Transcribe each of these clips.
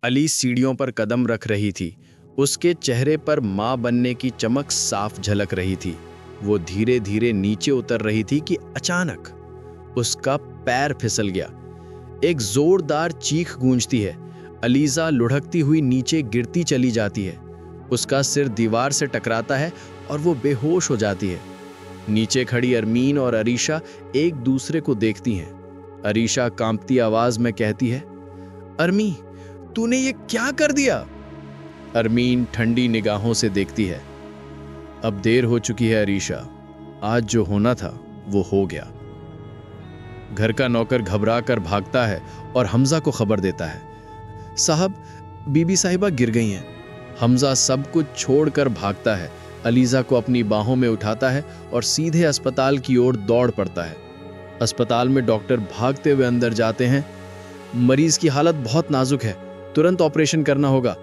अली सीढ़ियों पर कदम रख रही थी। उसके चेहरे पर माँ बनने की चमक साफ झलक रही थी। वो धीरे धीरे नीचे उतर रही थी कि अचानक उसका पैर फिसल गया। एक जोरदार चीख गूंजती है। अलीजा लुढ़कती हुई नीचे गिरती चली जाती है। उसका सिर दीवार से टकराता है और वो बेहोश हो जाती है। नीचे खड़ी अरमीन और अरीशा एक दूसरे को देखती हैं। अरीशा कांपती आवाज में कहती है, अरमी, तूने ये क्या कर दिया? अरमीन ठंडी निगाहों से देखती है। अब देर हो चुकी है अरीशा, आज जो होना था वो हो गया। घर का नौकर घबरा कर भागता है और हमजा को खबर देता है, साहब, बीबी साहिबा गिर गई हैं। हमजा सब कुछ छोड़कर भागता है, अलीजा को अपनी बाहों में उठाता है और सीधे अस्पताल की ओर दौड़ पड़ता है। अस्पताल में डॉक्टर भागते हुए अंदर जाते हैं। मरीज की हालत बहुत नाजुक है, तुरंत ऑपरेशन करना होगा।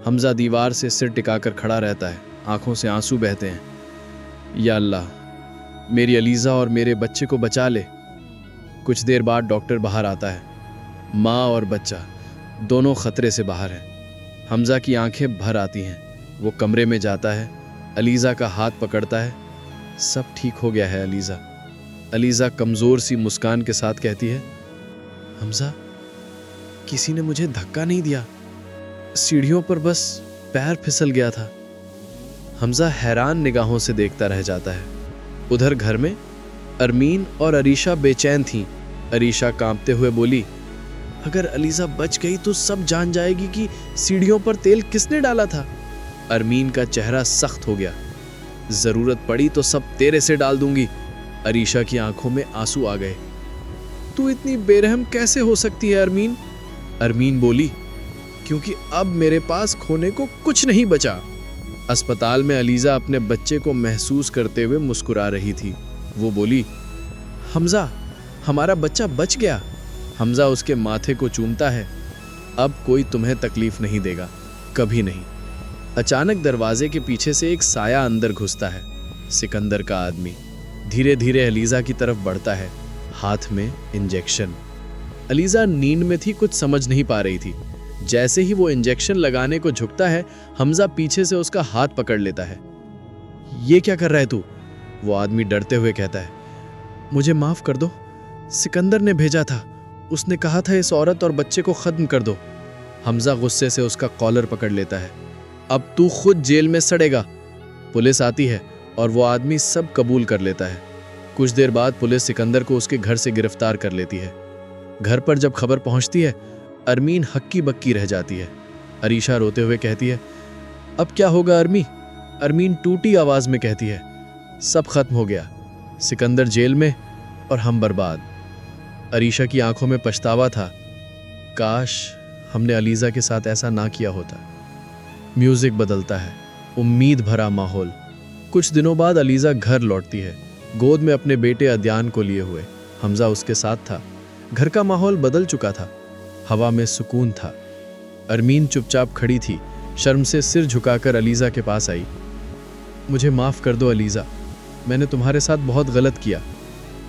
हमजा दीवार से सिर टिकाकर खड़ा रहता है, आंखों से आंसू बहते हैं। या अल्लाह, मेरी अलीजा और मेरे बच्चे को बचा ले। कुछ देर बाद डॉक्टर बाहर आता है। माँ और बच्चा दोनों खतरे से बाहर हैं। हमजा की आंखें भर आती हैं। वो कमरे में जाता है, अलीजा का हाथ पकड़ता है। सब ठीक हो गया है अलीजा। अलीजा कमजोर सी मुस्कान के साथ कहती है, हमजा, किसी ने मुझे धक्का नहीं दिया, सीढ़ियों पर बस पैर फिसल गया था। हमजा हैरान निगाहों से देखता रह जाता है। उधर घर में अरमीन और अरीशा बेचैन थीं। अरीशा कांपते हुए बोली, अगर अलीजा बच गई तो सब जान जाएगी कि सीढ़ियों पर तेल किसने डाला था। अरमीन का चेहरा सख्त हो गया। जरूरत पड़ी तो सब तेरे से डाल दूंगी। अरीशा की आंखों में आंसू आ गए। तू इतनी बेरहम कैसे हो सकती है अरमीन? अरमीन बोली, क्योंकि अब मेरे पास खोने को कुछ नहीं बचा। अस्पताल में अलीजा अपने बच्चे को महसूस करते हुए मुस्कुरा रही थी। वो बोली, हमजा, हमारा बच्चा बच गया। हमजा उसके माथे को चूमता है। अब कोई तुम्हें तकलीफ नहीं देगा, कभी नहीं। अचानक दरवाजे के पीछे से एक साया अंदर घुसता है। सिकंदर का आदमी धीरे धीरे अलीजा की तरफ बढ़ता है, हाथ में इंजेक्शन। अलीजा नींद में थी, कुछ समझ नहीं पा रही थी। जैसे ही वो इंजेक्शन लगाने को झुकता है, हमजा पीछे से उसका हाथ पकड़ लेता है। ये क्या कर रहा है तू? वो आदमी डरते हुए कहता है, मुझे माफ कर दो, सिकंदर ने भेजा था। उसने कहा था इस औरत और बच्चे को खत्म कर दो। हमजा गुस्से से उसका कॉलर पकड़ लेता है। अब तू खुद जेल में सड़ेगा। पुलिस आती है और वो आदमी सब कबूल कर लेता है। कुछ देर बाद पुलिस सिकंदर को उसके घर से गिरफ्तार कर लेती है। घर पर जब खबर पहुंचती है, अरमीन हक्की बक्की रह जाती है। अरीशा रोते हुए कहती है, अब क्या होगा अरमी? अरमीन टूटी आवाज में कहती है, सब खत्म हो गया, सिकंदर जेल में और हम बर्बाद। अरीशा की आंखों में पछतावा था, काश हमने अलीजा के साथ ऐसा ना किया होता। म्यूजिक बदलता है, उम्मीद भरा माहौल। कुछ दिनों बाद अलीजा घर लौटती है, गोद में अपने बेटे अद्यान को लिए हुए। हमजा उसके साथ था। घर का माहौल बदल चुका था, हवा में सुकून था। अरमीन चुपचाप खड़ी थी, शर्म से सिर झुकाकर अलीजा के पास आई। मुझे माफ कर दो अलीजा, मैंने तुम्हारे साथ बहुत गलत किया।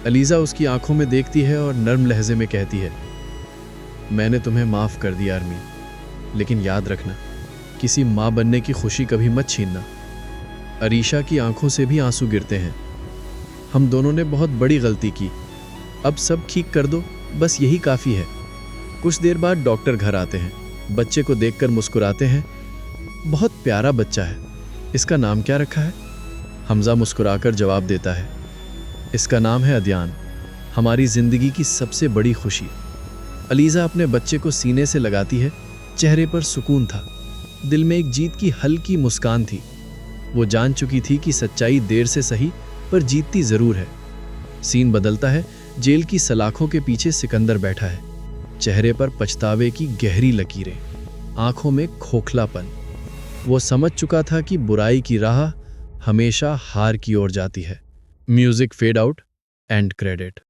अलीजा उसकी आंखों में देखती है और नर्म लहजे में कहती है, मैंने तुम्हें माफ कर दिया अरमीन, लेकिन याद रखना, किसी माँ बनने की खुशी कभी मत छीनना। अरीशा की आंखों से भी आंसू गिरते हैं। हम दोनों ने बहुत बड़ी गलती की, अब सब ठीक कर दो, बस यही काफ़ी है। कुछ देर बाद डॉक्टर घर आते हैं। बच्चे को देखकर मुस्कुराते हैं। बहुत प्यारा बच्चा है, इसका नाम क्या रखा है? हमजा मुस्कुराकर जवाब देता है, इसका नाम है अद्यान, हमारी जिंदगी की सबसे बड़ी खुशी। अलीजा अपने बच्चे को सीने से लगाती है। चेहरे पर सुकून था, दिल में एक जीत की हल्की मुस्कान थी। वो जान चुकी थी कि सच्चाई देर से सही पर जीतती जरूर है। सीन बदलता है। जेल की सलाखों के पीछे सिकंदर बैठा है, चेहरे पर पछतावे की गहरी लकीरें, आंखों में खोखलापन। वो समझ चुका था कि बुराई की राह हमेशा हार की ओर जाती है। Music fade out, and credit.